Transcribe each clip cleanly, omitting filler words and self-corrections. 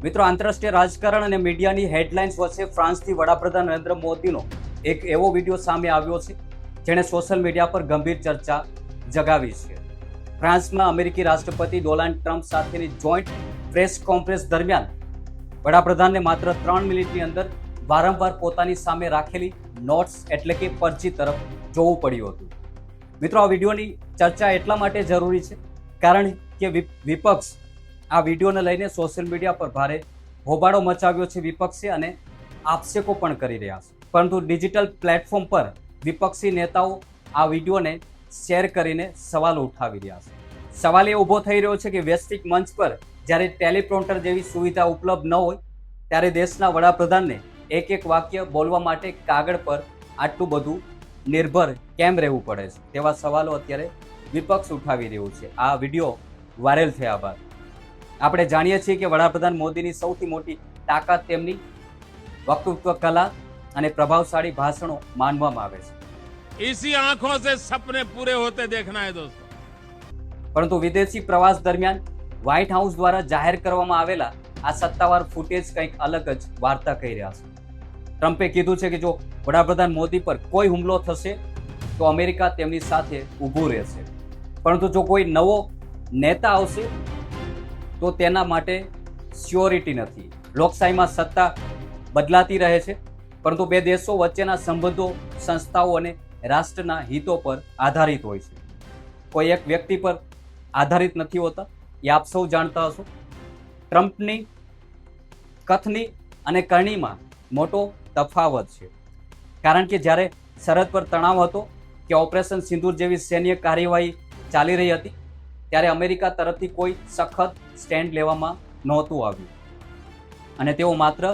મિત્રો, આંતરરાષ્ટ્રીય રાજકારણ અને મીડિયાની હેડલાઇન્સ વચ્ચે ફ્રાન્સથી વડાપ્રધાન નરેન્દ્ર મોદીનો એક એવો વિડીયો સામે આવ્યો છે જેણે સોશિયલ મીડિયા પર ગંભીર ચર્ચા જગાવી છે. ફ્રાન્સમાં અમેરિકી રાષ્ટ્રપતિ ડોનાલ્ડ ટ્રમ્પ સાથેની જોઈન્ટ પ્રેસ કોન્ફરન્સ દરમિયાન વડાપ્રધાનને માત્ર 3 મિનિટની અંદર વારંવાર પોતાની સામે રાખેલી નોટ્સ એટલે કે પરચી તરફ જોવું પડ્યું હતું. મિત્રો, આ વિડીયોની ચર્ચા એટલા માટે જરૂરી છે કારણ કે વિપક્ષ આ વિડીયોને લઈને સોશિયલ મીડિયા પર ભારે હોબાળો મચાવ્યો છે વિપક્ષે અને આક્ષેપો પણ કરી રહ્યા છે. પરંતુ ડિજિટલ પ્લેટફોર્મ પર વિપક્ષી નેતાઓ આ વિડીયોને શેર કરીને સવાલો ઉઠાવી રહ્યા છે. સવાલ એ ઊભો થઈ રહ્યો છે કે વૈશ્વિક મંચ પર જ્યારે ટેલિપ્રોમ્પ્ટર જેવી સુવિધા ઉપલબ્ધ ન હોય ત્યારે દેશના વડાપ્રધાનને એક એક વાક્ય બોલવા માટે કાગળ પર આટલું બધું નિર્ભર કેમ રહેવું પડે છે તેવા સવાલો અત્યારે વિપક્ષ ઉઠાવી રહ્યું છે. આ વિડીયો વાયરલ થયા બાદ આપણે જાણીએ છીએ કે વડાપ્રધાન મોદીની સૌથી મોટી તાકાત તેમની વક્તૃત્વ કલા અને પ્રભાવશાળી ભાષણો માનવામાં આવે છે. इसी आंखों से सपने पूरे होते देखना है दोस्तों. પરંતુ વિદેશી પ્રવાસ દરમિયાન વ્હાઇટ હાઉસ દ્વારા જાહેર કરવામાં આવેલા આ સત્તાવાર ફૂટેજ કંઈક અલગ જ વાર્તા કહી રહ્યા છે. ટ્રમ્પે કીધું છે કે જો વડાપ્રધાન મોદી પર કોઈ હુમલો થશે તો અમેરિકા તેમની સાથે ઊભું રહેશે, પરંતુ જો કોઈ નવો નેતા આવશે તો તેના માટે સ્યોરિટી નથી. લોકશાહીમાં સત્તા બદલાતી રહે છે, પરંતુ બે દેશો વચ્ચેના સંબંધો સંસ્થાઓ અને રાષ્ટ્રના હિતો પર આધારિત હોય છે. કોઈ એક વ્યક્તિ પર આધારિત નથી હોતા, એ આપ સૌ જાણતા હશો. ટ્રમ્પની કથની અને કરણીમાં મોટો તફાવત છે, કારણ કે જ્યારે સરહદ પર તણાવ હતો કે ઓપરેશન સિંદૂર જેવી સૈન્ય કાર્યવાહી ચાલી રહી હતી ત્યારે અમેરિકા તરફથી કોઈ સખત સ્ટેન્ડ લેવામાં નહોતું આવ્યું અને તેઓ માત્ર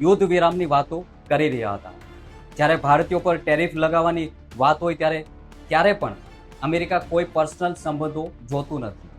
યુદ્ધ વિરામની વાતો કરી રહ્યા હતા. જ્યારે ભારતીયો પર ટેરિફ લગાવવાની વાત હોય ત્યારે ક્યારે પણ અમેરિકા કોઈ પર્સનલ સંબંધો જોતું નથી.